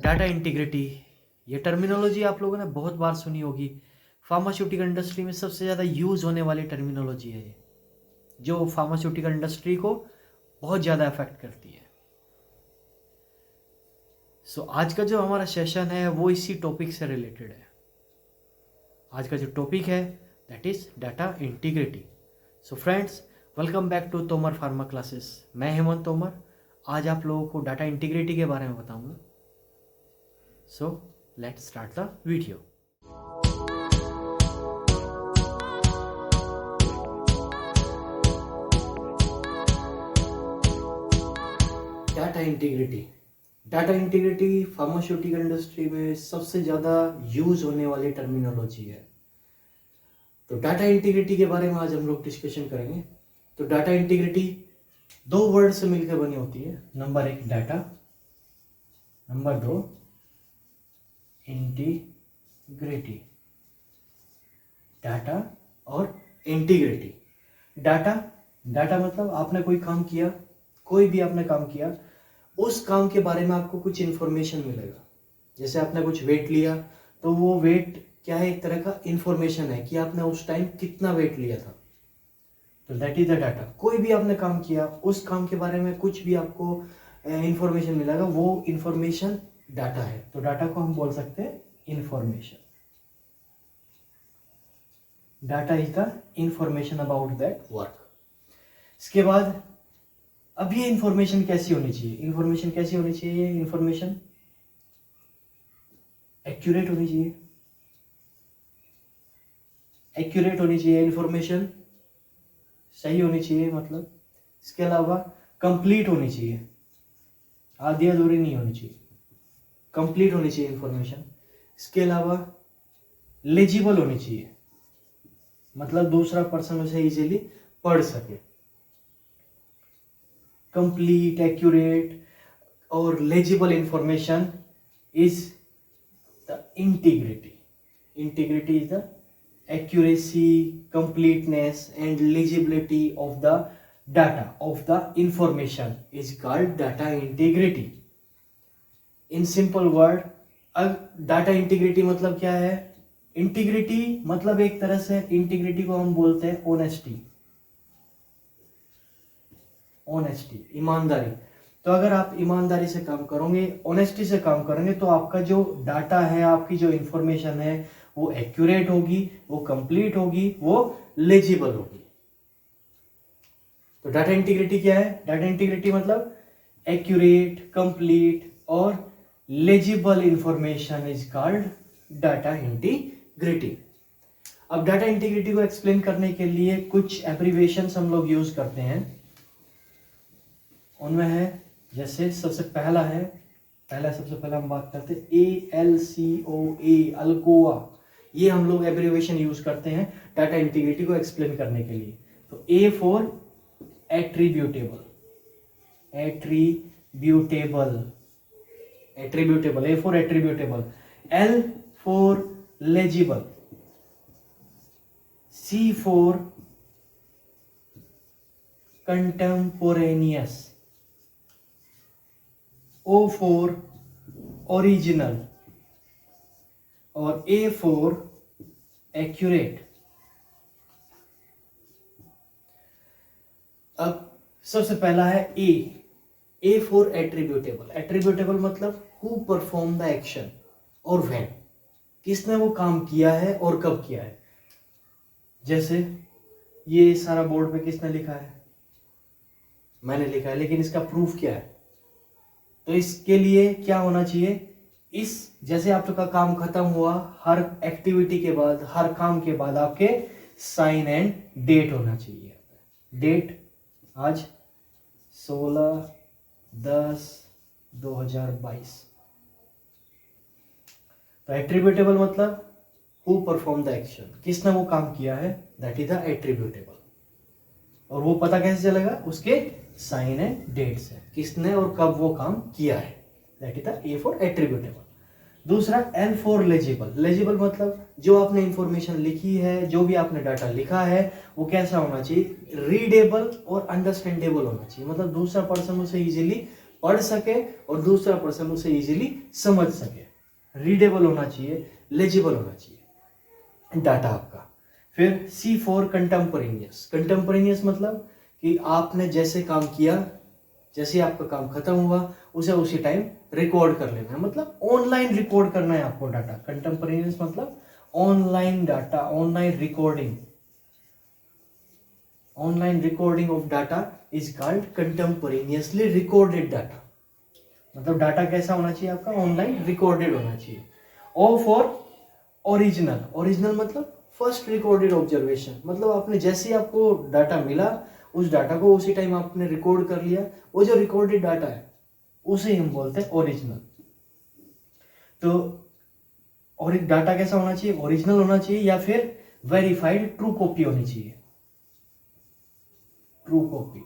Data integrity, ये terminology आप लोगों ने बहुत बार सुनी होगी। फार्मास्यूटिकल इंडस्ट्री में सबसे ज़्यादा यूज़ होने वाली टर्मिनोलॉजी है ये, जो फार्मास्यूटिकल इंडस्ट्री को बहुत ज़्यादा अफेक्ट करती है। आज का जो हमारा सेशन है वो इसी टॉपिक से रिलेटेड है। आज का जो टॉपिक है that is data integrity. Friends, welcome back to Tomar pharma classes. मैं हेमंत तोमर आज आप लोगों को डाटा इंटीग्रिटी के बारे में बताऊंगा। Let's start the video. Data integrity pharmaceutical industry में सबसे ज़्यादा यूज होने वाली टर्मिनोलॉजी है। तो डाटा इंटीग्रिटी के बारे में आज हम लोग डिस्कशन करेंगे। तो डाटा इंटीग्रिटी दो वर्ड से मिलकर बनी होती है। Number 1 data, number 2 integrity. Data और इंटीग्रिटी। डाटा मतलब आपने कोई काम किया, कोई भी आपने काम किया, उस काम के बारे में आपको कुछ इंफॉर्मेशन मिलेगा। जैसे आपने कुछ वेट लिया तो वो वेट क्या है, एक तरह का इंफॉर्मेशन है कि आपने उस टाइम कितना वेट लिया था। तो दैट इज द डाटा। कोई भी आपने काम किया, उस काम के बारे में कुछ भी आपको इंफॉर्मेशन मिलेगा, वो इंफॉर्मेशन डाटा है। तो डाटा को हम बोल सकते हैं information. Data is the information about that work. इसके बाद अब ये इंफॉर्मेशन कैसी होनी चाहिए? इंफॉर्मेशन एक्यूरेट होनी चाहिए। इंफॉर्मेशन सही होनी चाहिए, मतलब इसके अलावा कंप्लीट होनी चाहिए, आधी अधूरी नहीं होनी चाहिए, कंप्लीट होनी चाहिए इंफॉर्मेशन। इसके अलावा लेजिबल होनी चाहिए, मतलब दूसरा पर्सन उसे इजीली पढ़ सके। कंप्लीट, एक्यूरेट और legible information is the integrity. Integrity is the accuracy, completeness and legibility of the data, of the information is called data integrity. In simple word, अब डाटा इंटीग्रिटी मतलब क्या है? Integrity मतलब एक तरह से इंटीग्रिटी को हम बोलते हैं ऑनेस्टी, ईमानदारी। तो अगर आप ईमानदारी से काम करोगे, ऑनेस्टी से काम करोगे, तो आपका जो डाटा है, आपकी जो इंफॉर्मेशन है, वो एक्यूरेट होगी, वो कंप्लीट होगी, वो लेजिबल होगी। तो डाटा इंटीग्रिटी क्या है? डाटा इंटीग्रिटी मतलब एक्यूरेट, कंप्लीट और legible information is called data integrity. अब डाटा इंटीग्रिटी को एक्सप्लेन करने के लिए कुछ एब्रिविएशंस हम लोग यूज करते हैं। उनमें है, जैसे सबसे पहला हम बात करते हैं ALCOA, अल्कोआ। ये हम लोग एब्रिविएशन यूज करते हैं डाटा इंटीग्रिटी को एक्सप्लेन करने के लिए। तो A for attributable, A for attributable, L for legible, C for contemporaneous, O for original और A फॉर एक्यूरेट। अब सबसे पहला है A फॉर एट्रीब्यूटेबल। एट्रीब्यूटेबल मतलब हु परफॉर्म द एक्शन और व्हेन, किसने वो काम किया है और कब किया है। जैसे ये सारा बोर्ड पे किसने लिखा है? मैंने लिखा है, लेकिन इसका प्रूफ क्या है? तो इसके लिए क्या होना चाहिए? जैसे आपका काम खत्म हुआ, हर एक्टिविटी के बाद, हर काम के बाद आपके साइन एंड डेट होना चाहिए। डेट आज 16/10/2022। तो एट्रीब्यूटेबल मतलब हु परफॉर्म द एक्शन, किसने वो काम किया है, दैट इज द एट्रीब्यूटेबल। और वो पता कैसे चलेगा? उसके साइन एंड डेट से, किसने और कब वो काम किया है, that is the A for attributable. दूसरा L फॉर लेजिबल। लेजिबल मतलब जो आपने इंफॉर्मेशन लिखी है, जो भी आपने डाटा लिखा है, वो कैसा होना चाहिए? रीडेबल और अंडरस्टैंडेबल होना चाहिए, मतलब दूसरा पर्सन उसे इजीली पढ़ सके और दूसरा पर्सन उसे इजीली समझ सके। रीडेबल होना चाहिए, लेजिबल होना चाहिए डाटा आपका। फिर C4 कंटेम्पोरेनियस। कंटेम्पोरेनियस मतलब कि आपने जैसे काम किया, जैसे आपका काम खत्म हुआ, उसे उसी टाइम रिकॉर्ड कर लेना है, मतलब ऑनलाइन रिकॉर्ड करना है आपको डाटा। कंटेम्पोरेनियस मतलब online data, online recording. Online recording of data is called contemporaneously recorded data. मतलब डाटा कैसा होना चाहिए आपका, ऑनलाइन रिकॉर्डेड होना चाहिए। O for original. ओरिजिनल मतलब फर्स्ट रिकॉर्डेड ऑब्जर्वेशन, मतलब आपने जैसे ही आपको डाटा मिला, उस डाटा को उसी टाइम आपने रिकॉर्ड कर लिया, वो जो रिकॉर्डेड डाटा है उसे हम बोलते हैं ओरिजिनल। तो और एक डाटा कैसा होना चाहिए, ओरिजिनल होना चाहिए या फिर वेरीफाइड ट्रू कॉपी होनी चाहिए। True copy.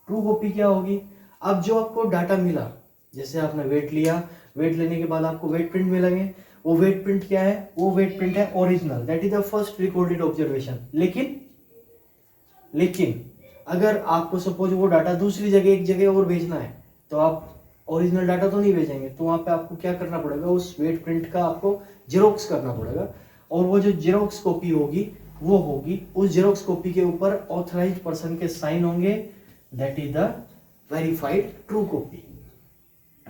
ट्रू कॉपी क्या होगी, अब जो आपको डाटा मिला, जैसे आपने वेट लिया, वेट लेने के बाद आपको वेट प्रिंट मिलेंगे, वो वेट प्रिंट क्या है, वो वेट प्रिंट है original, that is the first recorded observation. लेकिन अगर आपको सपोज वो डाटा दूसरी जगह, एक जगह और भेजना है, तो आप ओरिजिनल डाटा तो नहीं भेजेंगे, तो वहां पे आपको क्या करना पड़ेगा, उस वेट प्रिंट का आपको जेरोक्स करना पड़ेगा, और वो जो जेरोक्स कॉपी होगी वो होगी, उस जेरोक्स कॉपी के ऊपर ऑथराइज्ड पर्सन के साइन होंगे, that is the verified true copy.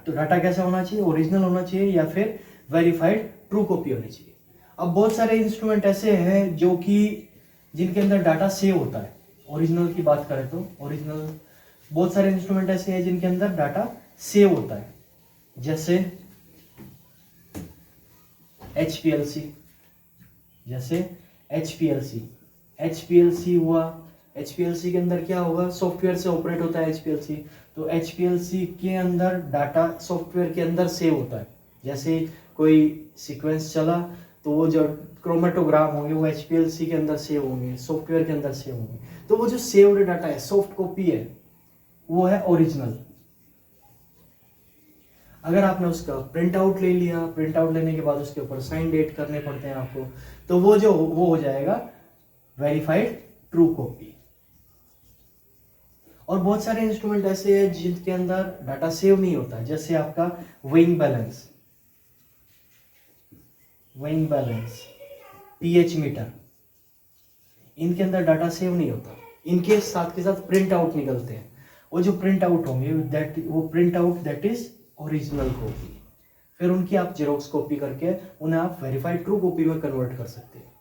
तो डाटा कैसा होना चाहिए, ओरिजिनल होना चाहिए या फिर वेरीफाइड ट्रू कॉपी होनी चाहिए। अब बहुत सारे इंस्ट्रूमेंट ऐसे हैं जो कि जिनके अंदर डाटा सेव होता है। ओरिजिनल की बात करें तो ओरिजिनल, बहुत सारे इंस्ट्रूमेंट ऐसे हैं जिनके अंदर डाटा सेव होता है, जैसे HPLC। जैसे HPLC हुआ, HPLC के अंदर क्या होगा, सॉफ्टवेयर से ऑपरेट होता है HPLC। तो HPLC के अंदर डाटा सॉफ्टवेयर के अंदर सेव होता है। जैसे कोई सीक्वेंस चला तो वो जो क्रोमेटोग्राम होंगे वो HPLC के अंदर सेव होंगे, सॉफ्टवेयर के अंदर सेव होंगे। तो वो जो सेव्ड डाटा है, सॉफ्ट कॉपी है, वो है ओरिजिनल। अगर आपने उसका प्रिंट आउट ले लिया, प्रिंट आउट लेने के बाद उसके ऊपर साइन डेट करने पड़ते हैं आपको, तो वो हो जाएगा वेरीफाइड ट्रू कॉपी। और बहुत सारे इंस्ट्रूमेंट ऐसे हैं जिनके अंदर डाटा सेव नहीं होता, जैसे आपका वेइंग बैलेंस, pH मीटर, इनके अंदर डाटा सेव नहीं होता, इनके साथ के साथ प्रिंट आउट निकलते हैं। वो जो प्रिंट आउट होंगे दैट इज ओरिजिनल कॉपी। फिर उनकी आप जेरोक्स कॉपी करके उन्हें आप वेरीफाइड ट्रू कॉपी में कन्वर्ट कर सकते हैं।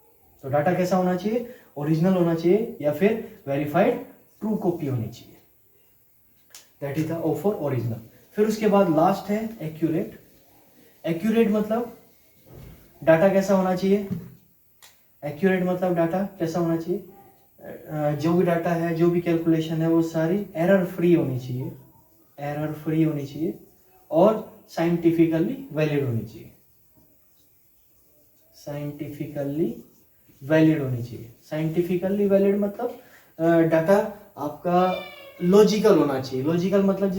तो डाटा कैसा होना चाहिए, ओरिजिनल होना चाहिए या फिर वेरीफाइड ट्रू कॉपी होनी चाहिए, that is the O for original. फिर उसके बाद लास्ट है एक्यूरेट। एक्यूरेट मतलब डाटा कैसा होना चाहिए, एक्यूरेट मतलब डाटा कैसा होना चाहिए, जो भी डाटा है, जो भी कैलकुलेशन है, वो सारी एरर फ्री होनी चाहिए और साइंटिफिकली वैलिड होनी चाहिए। साइंटिफिकली वैलिड मतलब डाटा आपका लॉजिकल होना चाहिए। लॉजिकल मतलब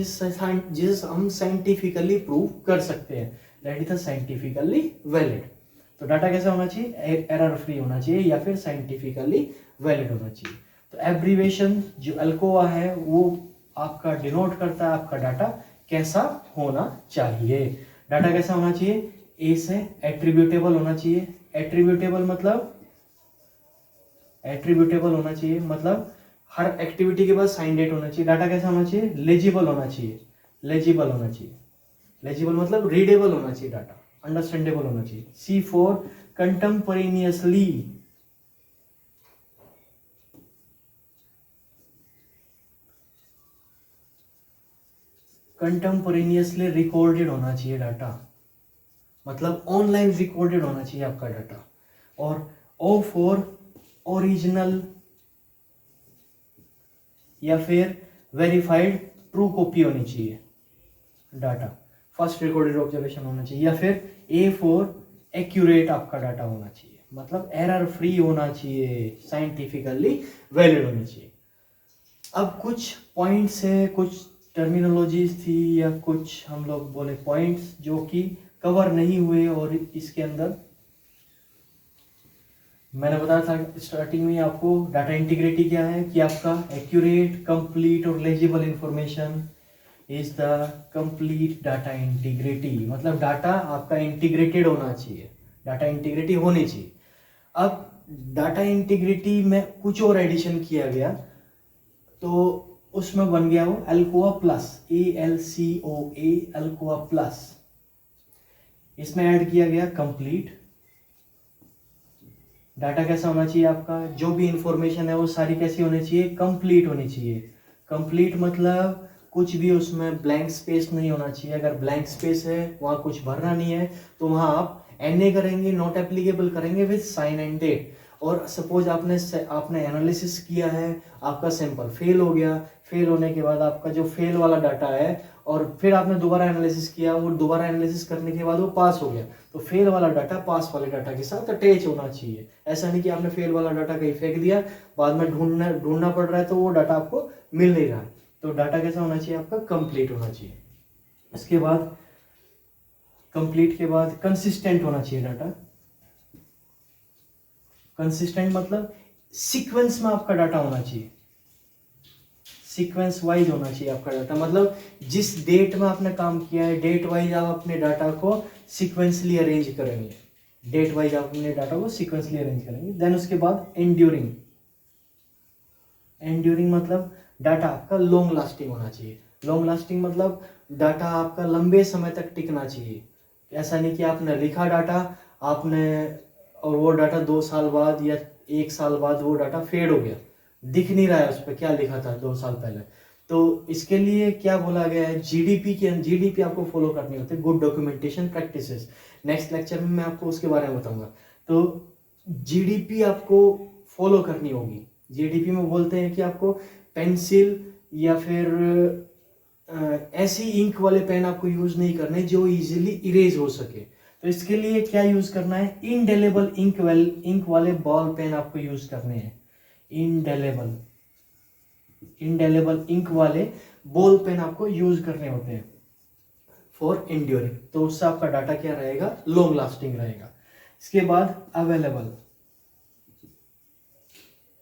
जिस हम साइंटिफिकली प्रूव कर सकते हैं, दैट इज साइंटिफिकली वैलिड। तो डाटा कैसा होना चाहिए, एरर फ्री होना चाहिए या फिर साइंटिफिकली वैलिड होना चाहिए। तो एब्रीवेशन जो अल्कोआ है वो आपका डिनोट करता है आपका डाटा कैसा होना चाहिए। डाटा कैसा होना चाहिए, ए से एट्रीब्यूटेबल होना चाहिए। एट्रीब्यूटेबल होना चाहिए मतलब हर एक्टिविटी के बाद साइन डेट होना चाहिए। डाटा कैसा होना चाहिए, लेजिबल होना चाहिए। लेजिबल मतलब रीडेबल होना चाहिए डाटा, अंडरस्टैंडेबल होना चाहिए। C4 कंटेम्पोरेनियसली रिकॉर्डेड होना चाहिए डाटा, मतलब ऑनलाइन रिकॉर्डेड होना चाहिए आपका डाटा। और O फॉर ओरिजिनल या फिर वेरीफाइड ट्रू कॉपी होनी चाहिए डाटा, फर्स्ट रिकॉर्डेड ऑब्जर्वेशन होना चाहिए। या फिर A फॉर एक्यूरेट आपका डाटा होना चाहिए, मतलब एरर फ्री होना चाहिए, साइंटिफिकली वैलिड होनी चाहिए। अब कुछ पॉइंट्स है, कुछ टर्मिनोलॉजीज थी या कुछ हम लोग बोले पॉइंट्स जो कि कवर नहीं हुए, और इसके अंदर मैंने बताया था स्टार्टिंग में आपको डाटा इंटीग्रिटी क्या है, कि आपका एक्यूरेट, कंप्लीट और legible information, is the complete data integrity, मतलब डाटा आपका इंटीग्रेटेड होना चाहिए, डाटा इंटीग्रिटी होनी चाहिए। अब डाटा इंटीग्रिटी में कुछ और एडिशन किया गया, तो उसमें बन गया वो Alcoa plus, ALCOA, Alcoa plus. इसमें ऐड किया गया कंप्लीट। डाटा कैसा होना चाहिए आपका, जो भी इंफॉर्मेशन है वो सारी कैसी होनी चाहिए, कंप्लीट होनी चाहिए। कंप्लीट मतलब कुछ भी उसमें ब्लैंक स्पेस नहीं होना चाहिए। अगर ब्लैंक स्पेस है, वहाँ कुछ भरना नहीं है, तो वहाँ आप NA करेंगे, नॉट एप्लीकेबल करेंगे विद साइन एंड डेट। और सपोज आपने एनालिसिस किया है, आपका सैंपल फेल हो गया, फेल होने के बाद आपका जो फेल वाला डाटा है, और फिर आपने दोबारा एनालिसिस किया, वो दोबारा एनालिसिस करने के बाद वो पास हो गया, तो फेल वाला डाटा पास वाले डाटा के साथ अटैच होना चाहिए। ऐसा नहीं कि आपने फेल वाला डाटा कहीं फेंक दिया, बाद में ढूंढना पड़ रहा है तो वो डाटा आपको मिल नहीं रहा है। तो डाटा कैसा होना चाहिए आपका, कंप्लीट होना चाहिए। इसके बाद कंप्लीट के बाद कंसिस्टेंट होना चाहिए डाटा। कंसिस्टेंट मतलब सीक्वेंस में आपका डाटा होना चाहिए, सीक्वेंस वाइज होना चाहिए आपका डाटा। मतलब जिस डेट में आपने काम किया है, डेट वाइज आप अपने डाटा को सीक्वेंसली अरेंज करेंगे, डेट वाइज आप अपने डाटा को सीक्वेंसली अरेंज करेंगे। देन उसके बाद एंड्यूरिंग। एंड्यूरिंग मतलब डाटा आपका लॉन्ग लास्टिंग होना चाहिए। लॉन्ग लास्टिंग मतलब डाटा आपका लंबे समय तक टिकना चाहिए। ऐसा नहीं कि आपने लिखा डाटा, आपने और वो डाटा 2 साल बाद या 1 साल बाद वो डाटा फेड हो गया, दिख नहीं रहा है उस पर क्या लिखा था 2 साल पहले। तो इसके लिए क्या बोला गया है, जीडीपी आपको फॉलो करनी होती है, good documentation practices. Next lecture में मैं आपको उसके बारे में बताऊंगा। तो जीडीपी आपको फॉलो करनी होगी। जीडीपी में बोलते हैं कि आपको पेंसिल या फिर ऐसी इंक वाले पेन आपको यूज नहीं करने जो इजीली इरेज हो सके। तो इसके लिए क्या यूज करना है, इंडेलेबल इंक वाले बॉल पेन आपको यूज करने हैं। इंडेलेबल इंक वाले बॉल पेन आपको यूज करने होते हैं फॉर एंड्योरिंग। तो उससे आपका डाटा क्या रहेगा, लॉन्ग लास्टिंग रहेगा। इसके बाद अवेलेबल।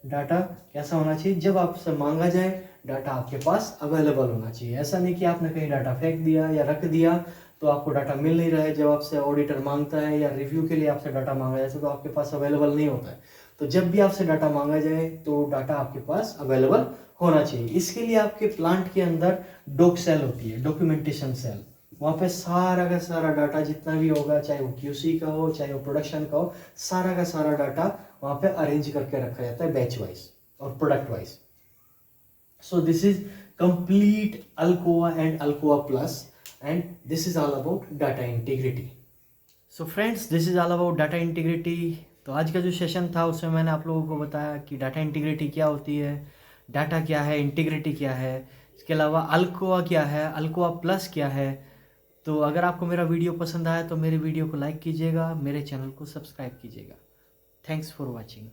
डाटा कैसा होना चाहिए, जब आपसे मांगा जाए डाटा आपके पास अवेलेबल होना चाहिए। ऐसा नहीं कि आपने कहीं डाटा फेंक दिया या रख दिया तो आपको डाटा मिल नहीं रहा है, जब आपसे ऑडिटर मांगता है या रिव्यू के लिए आपसे डाटा मांगा जाए तो आपके पास अवेलेबल नहीं होता है। तो जब भी आपसे डाटा मांगा जाए तो डाटा आपके पास अवेलेबल होना चाहिए। इसके लिए आपके प्लांट के अंदर डॉक सेल होती है, डॉक्यूमेंटेशन सेल। वहाँ पे सारा का सारा डाटा जितना भी होगा, चाहे वो QC का हो चाहे वो प्रोडक्शन का हो, सारा का सारा डाटा वहाँ पे अरेंज करके रखा जाता है बैच वाइज और product wise. So this is complete Alcoa and Alcoa plus, and this is all about data integrity. So friends, this is all about data integrity. तो आज का जो सेशन था उसमें मैंने आप लोगों को बताया कि डाटा इंटीग्रिटी क्या होती है, डाटा क्या है, इंटीग्रिटी क्या है, इसके अलावा अल्कोआ क्या है, अल्कोआ प्लस क्या है। तो अगर आपको मेरा वीडियो पसंद आया तो मेरे वीडियो को लाइक कीजिएगा, मेरे चैनल को सब्सक्राइब कीजिएगा। Thanks for watching.